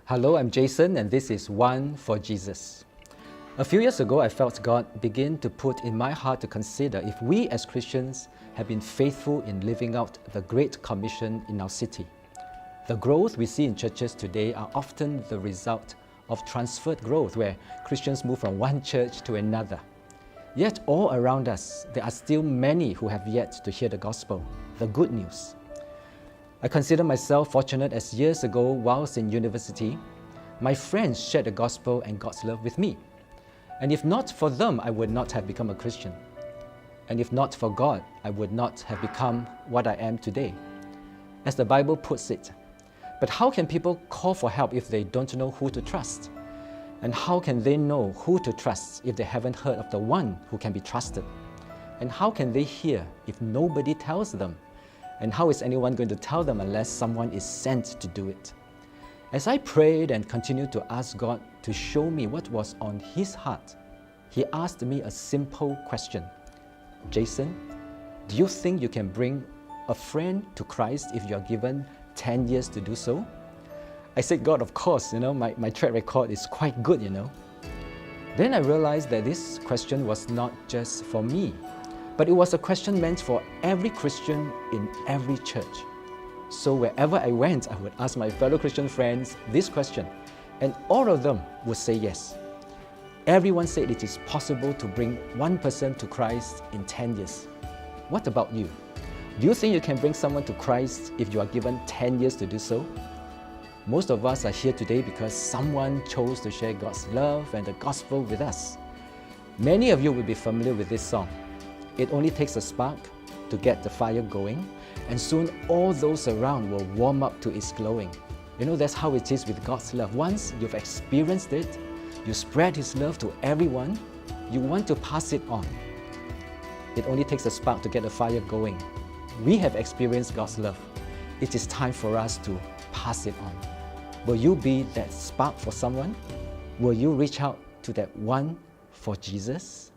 Hello, I'm Jason, and this is One for Jesus. A few years ago, I felt God begin to put in my heart to consider if we as Christians have been faithful in living out the Great Commission in our city. The growth we see in churches today are often the result of transferred growth, where Christians move from one church to another. Yet all around us, there are still many who have yet to hear the gospel, the good news. I consider myself fortunate as years ago, whilst in university, my friends shared the gospel and God's love with me. And if not for them, I would not have become a Christian. And if not for God, I would not have become what I am today. As the Bible puts it, but how can people call for help if they don't know who to trust? And how can they know who to trust if they haven't heard of the one who can be trusted? And how can they hear if nobody tells them? And how is anyone going to tell them unless someone is sent to do it? As I prayed and continued to ask God to show me what was on His heart, He asked me a simple question. Jason, do you think you can bring a friend to Christ if you are given 10 years to do so? I said, God, of course, my track record is quite good, Then I realized that this question was not just for me, but it was a question meant for every Christian in every church. So wherever I went, I would ask my fellow Christian friends this question, and all of them would say yes. Everyone said it is possible to bring one person to Christ in 10 years. What about you? Do you think you can bring someone to Christ if you are given 10 years to do so? Most of us are here today because someone chose to share God's love and the gospel with us. Many of you will be familiar with this song. It only takes a spark to get the fire going, and soon all those around will warm up to its glowing. That's how it is with God's love. Once you've experienced it, you spread His love to everyone, you want to pass it on. It only takes a spark to get the fire going. We have experienced God's love. It is time for us to pass it on. Will you be that spark for someone? Will you reach out to that one for Jesus?